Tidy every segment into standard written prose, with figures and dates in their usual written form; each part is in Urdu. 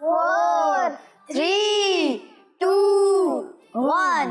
4 3 2 1।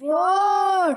4।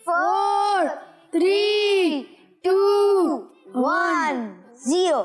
4 3 2 1 0।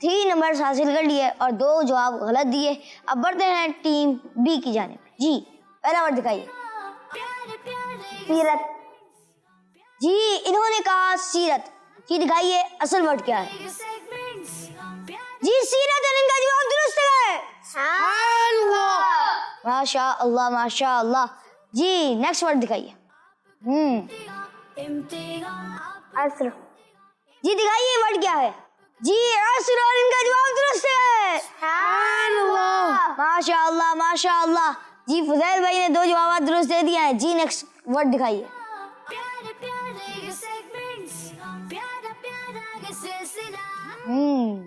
3 نمبر حاصل کر لیے اور 2 جواب غلط دیے. اب بڑھتے ہیں ٹیم بی کی جانب. جی پہلا ورڈ دکھائیے. سیرت. جی انہوں نے کہا سیرت. جی دکھائیے اصل ورڈ کیا ہے. جی سیرت اور ان کا جواب درست ہے. ماشاء اللہ ماشاء اللہ. جی نیکسٹ ورڈ دکھائیے. عصر. جی دکھائیے ورڈ کیا ہے. جی عصر اور ان کا جواب درست ہے. ماشاء اللہ ماشاء اللہ. جی فضیل بھائی نے 2 جوابات درست دے دیا ہے. جی نیکسٹ ورڈ دکھائیے.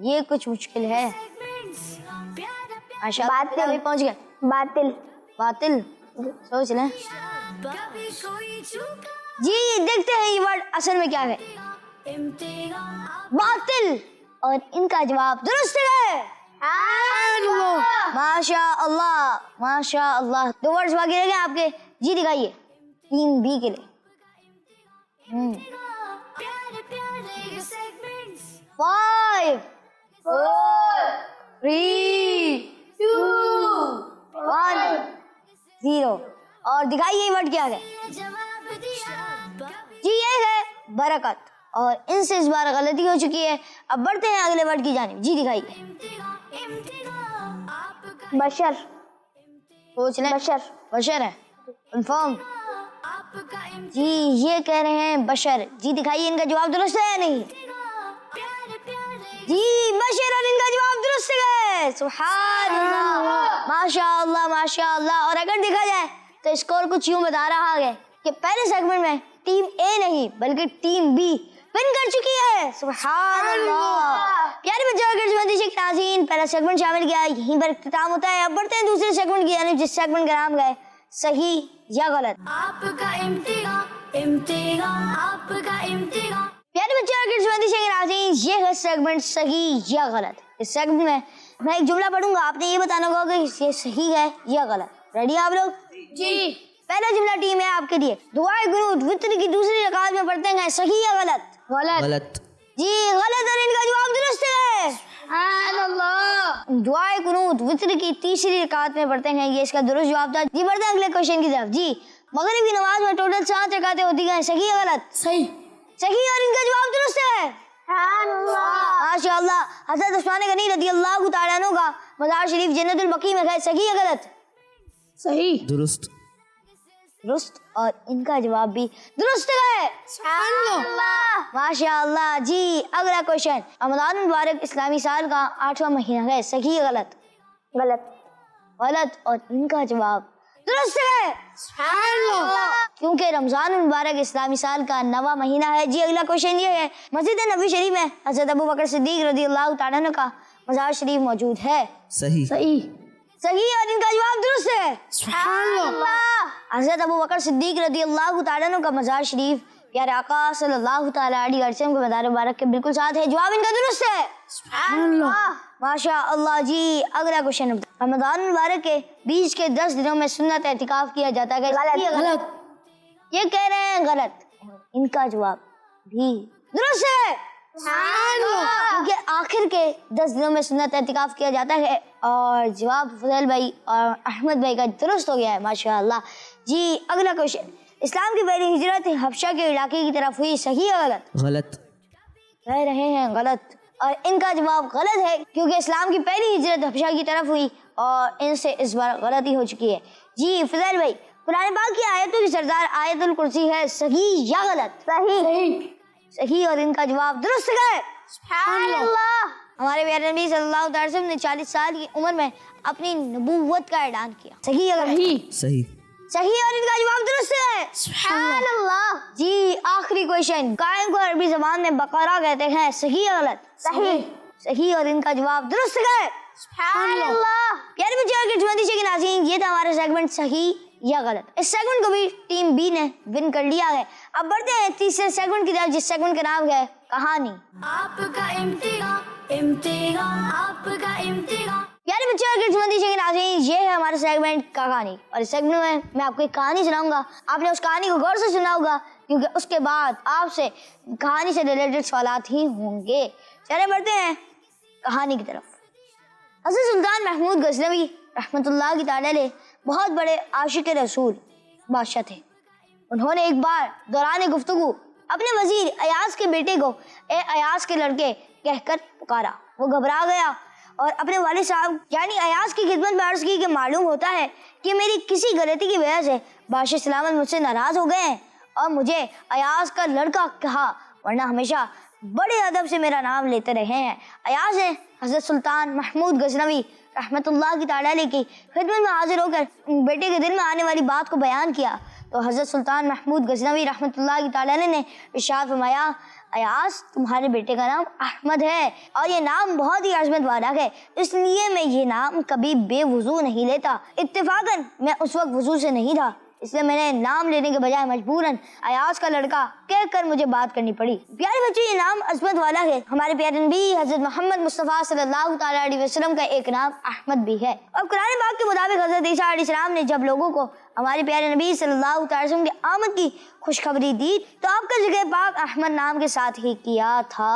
یہ کچھ مشکل ہے. ماشاء اللہ ابھی پہنچ گئے. باطل. باطل. سوچ لیں. جی دیکھتے ہیں یہ ورڈ اصل میں کیا ہے. باطل اور ان کا جواب درست ہے. ماشاء اللہ ماشاء اللہ. 2 ورڈز باقی رہ گئے آپ کے. جی دکھائیے ٹیم بی کے لیے. 5 4 3 2 1 0. اور دکھائیے یہ ورڈ کیا ہے. جی یہ ہے برکت اور ان سے اس بار غلطی ہو چکی ہے. اب بڑھتے ہیں اگلے ورڈ کی جانب. جی دکھائیے. بشر. سوچ لیں. بشر. بشر ہے کنفرم. جی یہ کہہ رہے ہیں بشر. جی دکھائیے ان کا جواب درست ہے یا نہیں. جی بشر اور ان کا جواب درست ہے. سبحان اللہ ماشاء اللہ ماشاء اللہ. اور اگر دیکھا جائے تو اسکور کچھ یوں بتا رہا ہے کہ پہلے سیگمنٹ میں ٹیم اے نہیں بلکہ ٹیم بی ون کر چکی ہے. سبحان اللہ. پیارے بچوں کے ناظرین پہلا سیگمنٹ شامل کیا یہیں پر اختتام ہوتا ہے. اب بڑھتے ہیں دوسرے سیگمنٹ کی جانب جس سیگمنٹ کا نام ہے صحیح یا غلط. آپ کا امتحان امتحان آپ کا امتحان. پیارے بچوں کے ناظرین یہ ہے سیگمنٹ صحیح یا غلط. اس سیگمنٹ میں ایک جملہ پڑھوں گا. آپ نے یہ بتانا ہوگا کہ یہ صحیح ہے یا غلط. ریڈی آپ لوگ. جی. پہلا جملہ ٹیم ہے آپ کے لیے. دعائے قنوت وتر کی دوسری رکعت میں پڑھتے ہیں صحیح یا غلط. غلط. جی غلط اور ان کا جواب درست ہے. سبحان اللہ. دعائے قنوت وتر کی تیسری رکعت میں پڑھتے ہیں یہ اس کا درست جواب تھا. جی بڑھتے ہیں اگلے کوشچن کی طرف. جی مغرب کی نماز میں ٹوٹل 7 رکعتیں ہوتی ہیں صحیح یا غلط. صحیح. صحیح اور ان کا جواب درست ہے. سبحان اللہ. ماشاء اللہ. حضرت عثمان غنی رضی اللہ تعالیٰ عنہ کا مزار شریف جنت البقیع میں ہے صحیح یا غلط. صحیح. درست. درست اور ان کا جواب بھی درست ہے. سبحان اللہ. ماشاء اللہ. جی اگلا کوشچن. رمضان المبارک اسلامی سال کا 8واں مہینہ ہے صحیح یا غلط. غلط. غلط اور ان کا جواب درست ہے. سبحان اللہ. کیونکہ رمضان المبارک اسلامی سال کا 9واں مہینہ ہے. جی اگلا کوشچن یہ ہے مسجد نبوی شریف میں حضرت ابو بکر صدیق رضی اللہ تعالیٰ عنہ کا مزار شریف موجود ہے. صحیح. صحیح. صحیح اور ان کا جواب درست ہے. سبحان اللہ. حضرت ابو بکر صدیق رضی اللہ تعالیٰ عنہ کا مزار شریف پیارے آقا صلی اللہ تعالیٰ علیہ وسلم کے مزار مبارک کے بالکل ساتھ ہے. جواب ان کا درست ہے. سبحان اللہ. ماشاء اللہ. جی اگلا کوشچن. رمضان المبارک کے بیچ کے 10 دنوں میں سنت اعتکاف کیا جاتا ہے. غلط. یہ کہہ رہے ہیں غلط. ان کا جواب بھی درست ہے. سبحان اللہ. کیونکہ آخر کے 10 دنوں میں سنت اعتکاف کیا جاتا ہے. اور جواب فضل بھائی اور احمد بھائی کا درست ہو گیا ہے. ماشاء اللہ. جی اگلا کوشچن. اسلام کی پہلی ہجرت حبشہ کے علاقے کی طرف ہوئی صحیح یا غلط. غلط. کہہ رہے ہیں غلط اور ان کا جواب غلط ہے کیونکہ اسلام کی پہلی ہجرت حبشہ کی طرف ہوئی اور ان سے اس بار غلطی ہو چکی ہے. جی فضل بھائی قرآن پاک کی آیتوں کی سردار آیت الکرسی ہے صحیح یا غلط. صحیح. صحیح اور ان کا جواب درست ہے. سبحان اللہ. ہمارے پیارے نبی صلی اللہ علیہ وسلم نے 40 سال کی عمر میں اپنی نبوت کا اعلان کیا. صحیح یا غلط. صحیح. صحیح. صحیح اور ان کا جواب درست ہے. سبحان اللہ. جی آخری کوشچن. قائم کو عربی زبان میں بقرہ کہتے ہیں صحیح یا غلط. صحیح. صحیح اور ان کا جواب درست ہے. سبحان اللہ. پیارے بچوں کے ناظرین یہ تھا ہمارا سیگمنٹ صحیح یا غلط. اس سیگمنٹ کو بھی ٹیم بی نے ون کر لیا ہے. اب بڑھتے ہیں تیسرے سیگمنٹ کی طرف جس سیگمنٹ کا نام ہے کہانی. آپ کا امتحان امتحان آپ کا امتحان. پیارے بچوں کے ناظرین یہ ہے ہمارا سیگمنٹ کہانی. اور اس سیگمنٹ میں میں آپ کو ایک کہانی سناؤں گا. آپ نے اس کہانی کو غور سے سنا ہوگا کیونکہ اس کے بعد آپ سے کہانی سے ریلیٹڈ سوالات ہی ہوں گے. چلے بڑھتے ہیں کہانی کی طرف۔ حضرت سلطان محمود غزنوی رحمۃ اللہ کی تعالیٰ علیہ بہت بڑے عاشق رسول بادشاہ تھے۔ انہوں نے ایک بار دوران گفتگو اپنے وزیر ایاز کے بیٹے کو اے ایاز کے لڑکے کہہ کر پکارا۔ وہ گھبرا گیا اور اپنے والد صاحب یعنی ایاز کی خدمت میں عرض کی کہ معلوم ہوتا ہے کہ میری کسی غلطی کی وجہ سے بادشاہ سلامت مجھ سے ناراض ہو گئے ہیں اور مجھے ایاز کا لڑکا کہا، ورنہ ہمیشہ بڑے ادب سے میرا نام لیتے رہے ہیں۔ ایاز نے حضرت سلطان محمود غزنوی رحمۃ اللہ کی تعالیٰ علیہ کی خدمت میں حاضر ہو کر بیٹے کے دل میں آنے والی بات کو بیان کیا تو حضرت سلطان محمود غزنوی رحمۃ اللہ کی تعالیٰ علیہ نے ارشاد فرمایا، ایاز تمہارے بیٹے کا نام احمد ہے اور یہ نام بہت ہی عظمت والا ہے، اس لیے میں یہ نام کبھی بے وضو نہیں لیتا۔ اتفاقاً میں اس وقت وضو سے نہیں تھا، اس لیے میں نے نام لینے کے بجائے مجبوراً ایاز کا لڑکا کہہ کر مجھے بات کرنی پڑی۔ پیارے بچے، یہ نام عظمت والا ہے۔ ہمارے پیارے نبی حضرت محمد مصطفیٰ صلی اللہ تعالیٰ علیہ وسلم کا ایک نام احمد بھی ہے۔ اور قرآن پاک کے مطابق حضرت عیسیٰ علیہ السلام نے جب لوگوں کو ہمارے پیارے نبی صلی اللہ تعالیٰ علیہ وسلم کی آمد کی خوشخبری دی تو آپ کا ذکر پاک احمد نام کے ساتھ ہی کیا تھا۔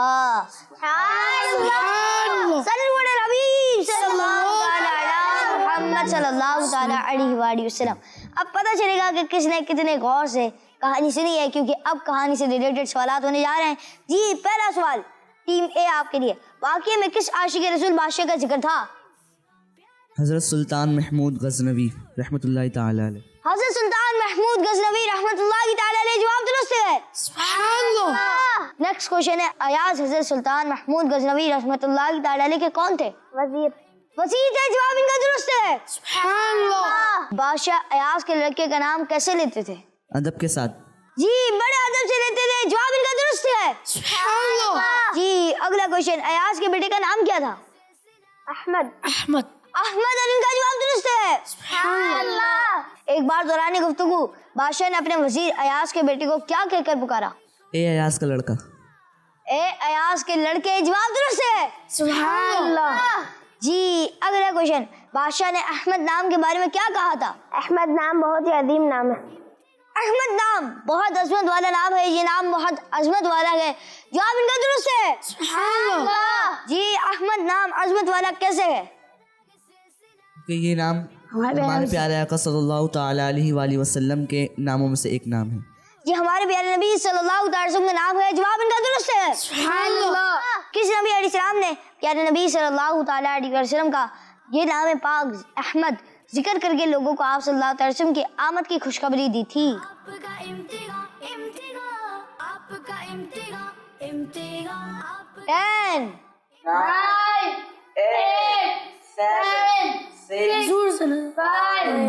محمد صلی اللہ تعالیٰ علیہ وآلہ وسلم۔ اب پتہ چلے گا کہ کس نے کتنے غور سے کہانی سنی ہے، کیونکہ اب کہانی سے ریلیٹڈ سوالات ہونے جا رہے ہیں۔ جی، پہلا سوال ٹیم اے آپ کے لیے، واقعے میں کس عاشق رسول بادشاہ کا ذکر تھا؟ حضرت سلطان محمود غزنوی رحمۃ اللہ تعالی علیہ۔ حضرت سلطان محمود غزنوی رحمۃ اللہ کی تعالیٰ علیہ، جواب درست ہے۔ سبحان اللہ۔ نیکسٹ کوشچن ہے، ایاز حضرت سلطان محمود غزنوی رحمۃ اللہ کی تعالیٰ علیہ کے کون تھے؟ وزیر تھے، جواب ان کا درست ہے۔ سبحان اللہ۔ بادشاہ ایاز کے لڑکے کا نام کیسے لیتے تھے؟ ادب کے ساتھ۔ جی، بڑے ادب سے لیتے تھے، جواب ان کا درست ہے۔ سبحان اللہ۔ جی، اگلا کوشچن، ایاز کے بیٹے کا نام کیا تھا؟ احمد اور ان کا جواب درست ہے۔ سبحان اللہ۔ ایک بار دوران گفتگو بادشاہ نے اپنے وزیر ایاز کے بیٹے کو کیا کہہ کر پکارا؟ اے ایاز کا لڑکا۔ اے ایاز کے لڑکے، جواب درست ہے۔ سبحان اللہ۔ جی، اگلا کوشچن، بادشاہ نے احمد نام کے بارے میں کیا کہا تھا؟ احمد نام بہت ہی عظیم نام ہے۔ احمد نام بہت عظمت والا نام ہے، یہ نام بہت عظمت والا ہے، جواب ان کا درست ہے۔ سبحان اللہ۔ جی، احمد نام عظمت والا کیسے ہے؟ کہ یہ نام ہمارے پیارے آقا صلی اللہ تعالیٰ علیہ وآلہ وسلم کے ناموں میں سے ایک نام ہے۔ یہ ہمارے پیارے نبی صلی اللہ علیہ وسلم کا نام ہے، جواب ان کا درست ہے۔ سبحان اللہ۔ کس نبی علیہ السلام نے پیارے نبی صلی اللہ تعالیٰ علیہ وسلم کا یہ نام پاک احمد ذکر کر کے لوگوں کو آپ صلی اللہ علیہ وسلم کی آمد کی خوشخبری دی تھی؟ آپ کا امتحان آپ کا امتحان 10 9 8 7 6 5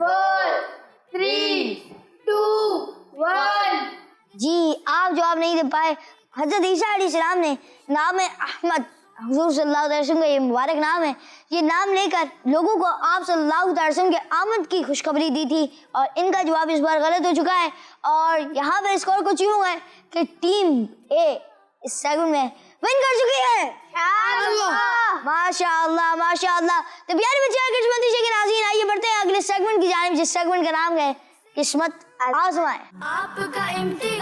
4 3 2 1۔ جی، آپ جواب نہیں دے پائے۔ حضرت عیسیٰ علیہ السلام نے نام احمد، حضور صلی اللہ علیہ وسلم کا یہ مبارک نام ہے، یہ نام لے کر لوگوں کو آپ صلی اللہ علیہ وسلم کے آمد کی خوشخبری دی تھی، اور ان کا جواب اس بار غلط ہو چکا ہے، اور یہاں پر اسکور کچھ یوں ہے کہ ٹیم اے اس سیگمنٹ میں ون کر چکی ہے۔ ماشاء اللہ ماشاء اللہ۔ تو پیارے بچے کے ناظرین، آئیے بڑھتے ہیں اگلے سیگمنٹ کی جانب، جس سیگمنٹ کا نام ہے قسمت آزمائے۔ آپ کا امتحان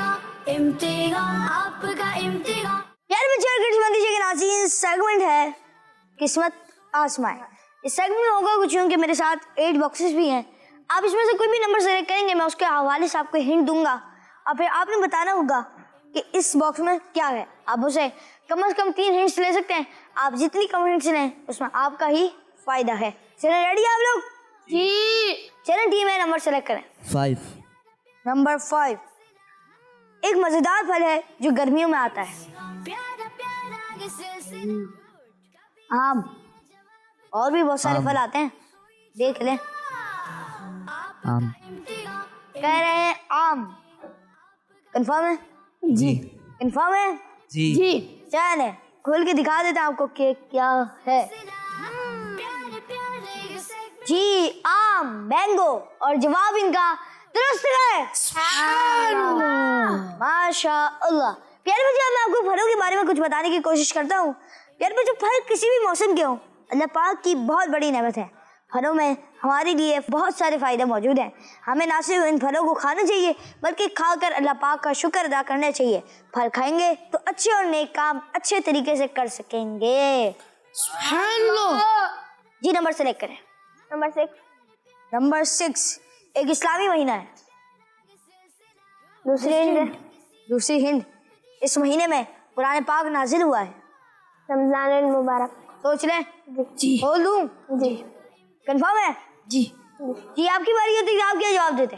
آپ کا امتحان۔ پیارے بچے کے ناظرین، سیگمنٹ ہے قسمت آزمائے۔ اس سیگمنٹ میں ہوگا کچھ یوں کہ میرے ساتھ 8 باکسز بھی ہیں، آپ اس میں سے کوئی بھی نمبر سلیکٹ کریں گے، میں اس کے حوالے سے آپ کو ہنٹ دوں گا، اور پھر آپ نے بتانا ہوگا کہ اس باکس میں کیا ہے۔ آپ اسے کم از کم 3 ہنٹس لے سکتے ہیں، آپ جتنی کم ہنٹس لیں اس میں آپ کا ہی فائدہ ہے۔ چلیں، ریڈی آپ لوگ؟ جی، چلیں ٹیم اے نمبر سلیکٹ کریں۔ 5۔ نمبر 5 ایک مزیدار پھل ہے جو گرمیوں میں آتا ہے۔ پیارا پیارا یہ سلسلہ آم، اور بھی بہت سارے پھل آتے ہیں، دیکھ لیں۔ آم۔ کہہ رہے ہیں آم، کنفرم ہے؟ جی کنفرم ہے؟ جی چلیں کھول کے دکھا دیتا ہوں آپ کو کہ کیا ہے۔ پیارے پیارے یہ سلسلہ جی، آم، مینگو، اور جواب ان کا درست ہے۔ ماشاء اللہ۔ پیارے بچے، میں آپ کو پھلوں کے بارے میں کچھ بتانے کی کوشش کرتا ہوں۔ پیارے بچے، پھل کسی بھی موسم کے ہوں، اللہ پاک کی بہت بڑی نعمت ہے۔ پھلوں میں ہمارے لیے بہت سارے فائدے موجود ہیں، ہمیں نہ صرف ان پھلوں کو کھانا چاہیے بلکہ کھا کر اللہ پاک کا شکر ادا کرنا چاہیے۔ پھل کھائیں گے تو اچھے اور نیک کام اچھے طریقے سے کر سکیں گے۔ سبحان اللہ. جی نمبر سلیکٹ کریں. نمبر 6. نمبر 6 ایک اسلامی مہینہ ہے. دوسری ہند. دوسری ہند. اس مہینے میں قرآن پاک نازل ہوا ہے. رمضان المبارک. سوچ لیں. جی بول دوں؟ جی. کنفرم ہے؟ جی. جی آپ کی باری ہوتی ہے, آپ کیا جواب دیتے؟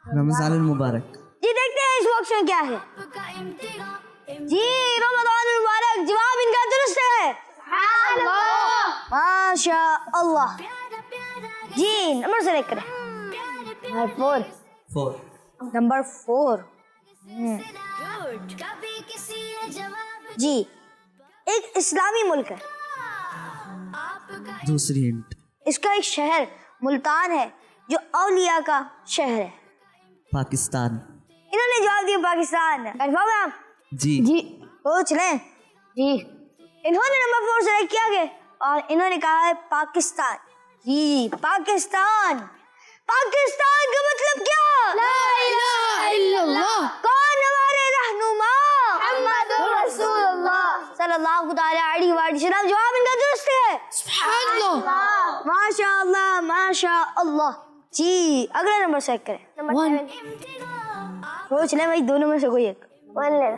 رمضان المبارک. جی دیکھتے ہیں اس باکس میں کیا ہے. آپ کا امتحان جی رمضان المبارک, جواب ان کا درست ہے. سبحان اللہ. ماشاء اللہ. پیارا پیارا جی نمبر سلیکٹ کریں. پیارا نمبر 4. 4. نمبر 4. گڈ. کبھی کسی نے جواب جی ایک اسلامی ملک ہے. آپ کا دوسری ہنٹ. اس کا ایک شہر ملتان ہے جو اولیاء کا شہر ہے. پاکستان. انہوں نے جواب دیا پاکستان. کنفرم ہے آپ؟ جی. جی سوچ لیں. جی انہوں نے نمبر 4 سلیکٹ کیا گیا اور انہوں نے کہا ہے پاکستان. جی پاکستان. پاکستان کا مطلب کیا؟ لا الہ الا اللہ کون ہمارے رہنما؟ محمد رسول اللہ صلی اللہ تعالی علیہ وسلم. جواب ان کا درست ہے. سبحان اللہ. ماشاء اللہ ماشاء اللہ. جی اگلا نمبر سلیکٹ کریں. نمبر 7. امتحان سوچ لیں بھائی دونوں میں سے کوئی ایک. 1 لینا.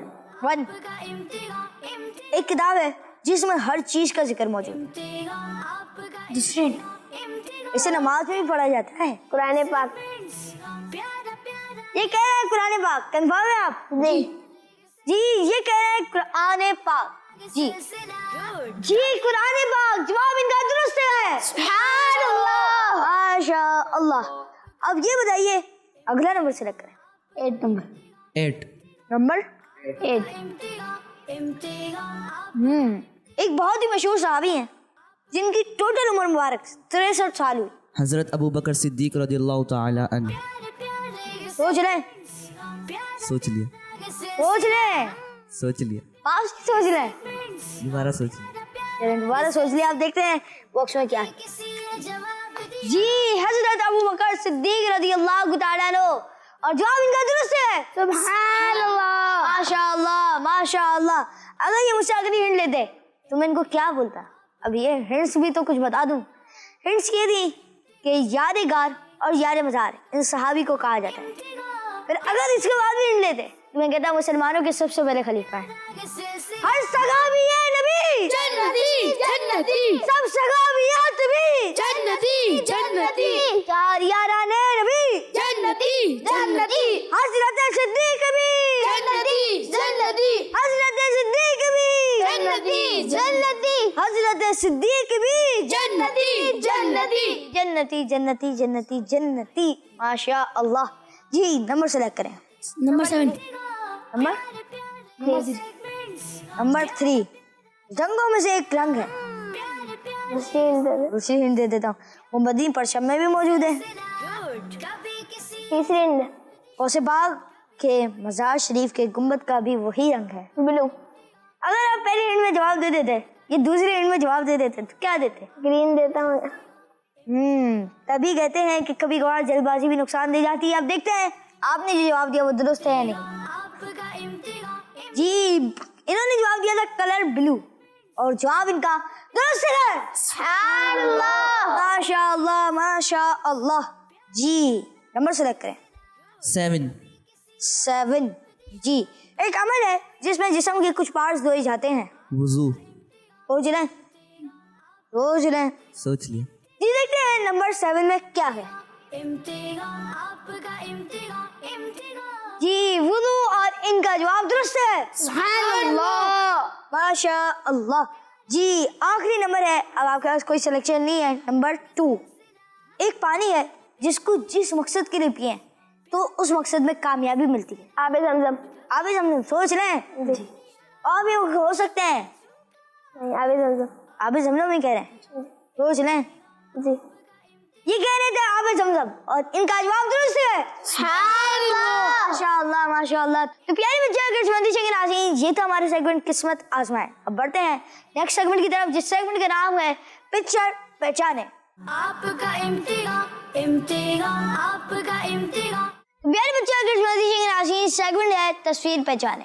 1 کا امتحان ایک کتاب ہے جس میں ہر چیز کا ذکر موجود ہے. امتحان آپ کا دوسری امتحان اسے نماز میں بھی پڑھا جاتا ہے. قرآن پاک. پیارا پیارا یہ کہہ رہے ہیں قرآن پاک. کنفرم ہے آپ؟ جی. جی یہ کہہ رہے ہیں قرآن پاک. جی گڈ. جی قرآن پاک. جواب ان کا درست ہے. سبحان اللہ. ماشاء اللہ. اب یہ بتائیے اگلا نمبر سلیکٹ کریں. 8 نمبر. 8. نمبر 8. امتحان ایک بہت ہی مشہور صحابی ہیں جن کی ٹوٹل عمر مبارک 63 سال ہوئی. حضرت ابو بکر صدیق رضی اللہ تعالی عنہ. سوچ رہے ہیں. سوچ لیا. سوچ رہے ہیں. سوچ لیا. پاس سوچ رہے ہیں. دوبارہ سوچ لیا. چلیں دوبارہ سوچ لیا. آپ دیکھتے ہیں باکس میں کیا ہے. کسی نے جواب دیا جی حضرت ابو بکر صدیق رضی اللہ تعالیٰ عنہ. اور جواب ان کا درست ہے. سبحان اللہ. ماشاء اللہ ماشاء اللہ. اگر یہ مجھ سے اگلی ہنٹ لیتے تو میں ان کو کیا بولتا. اب یہ ہنٹس بھی تو کچھ بتا دوں. ہنٹس یہ تھی کہ یار غار اور یار مزار ان صحابی کو کہا جاتا ہے. پھر اگر اس کے بعد بھی ہنٹ لیتے تو میں کہتا مسلمانوں کے سب سے بڑے خلیفہ ہیں. ہر صحابی ہے نبی. جنتی جنتی سب صحابیات بھی جنتی جنتی چار یاران نبی. جنتی جنتی حضرت صدیق بھی. جنتی جنتی حضرت صدیق بھی. جنتی جنتی حضرت صدیق بھی. جنتی جنتی جنتی جنتی جنتی جنتی. ماشاء اللہ. جی نمبر سلیکٹ کریں. نمبر 7 نمبر 3 رنگوں میں سے ایک رنگ ہے. دوسری ہند دے دیتا ہوں. وہ مدین پرچم میں بھی موجود ہے. تیسری ہند. غوث باغ کے مزار شریف کے گنبد کا بھی وہی رنگ ہے. بلو. اگر آپ پہلی ہند میں جواب دے دیتے یہ دوسری ہند میں جواب دے دیتے تو کیا دیتے؟ گرین دیتا ہوں. تبھی کہتے ہیں کہ کبھی کبھار جلد بازی بھی نقصان دے جاتی ہے. آپ دیکھتے ہیں آپ نے جو جواب دیا وہ درست ہے یا نہیں. جی انہوں نے جواب دیا تھا کلر بلو اور جواب ان کا درست ہے. سبحان اللہ. ماشاء اللہ ماشاء اللہ. جی نمبر سلیکٹ کریں. 7. جی ایک عمل ہے جس میں جسم کے کچھ پارٹس دھوئے جاتے ہیں. وضو. سوچ لیں. سوچ لیں. سوچ لیا. جی دیکھتے ہیں نمبر 7 میں کیا ہے. امتحان آپ کا امتحان جی وضو اور ان کا جواب درست ہے. سبحان اللہ. ماشاء اللہ. جی آخری نمبر ہے. اب آپ کے پاس کوئی سلیکشن نہیں ہے. نمبر 2 ایک پانی ہے جس کو جس مقصد کے لیے پئیں تو اس مقصد میں کامیابی ملتی ہے. آب زمزم. آب زمزم. سوچ لیں. جی. اور بھی ہو سکتے ہیں. نہیں آب زمزم. آب زمزم ہی کہہ رہے ہیں. سوچ لیں. جی. یہ کہہ رہے تھے آب زمزم اور ان کا جواب درست ہے. سبحان اللہ. ماشاء اللہ ماشاء اللہ. تو پیاری بچے یہ تھا ہمارے سیگمنٹ قسمت آزمائے. اب بڑھتے ہیں نیکسٹ سیگمنٹ کی طرف جس سیگمنٹ کا نام ہے پکچر پہچانے. آپ کا امتحان آپ کا امتحان. پیارے بچے سیگمنٹ ہے تصویر پہچانے.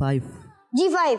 5 G5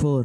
4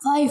5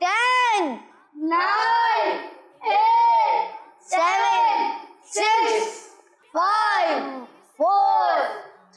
10 9 8 7 6 5 4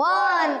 1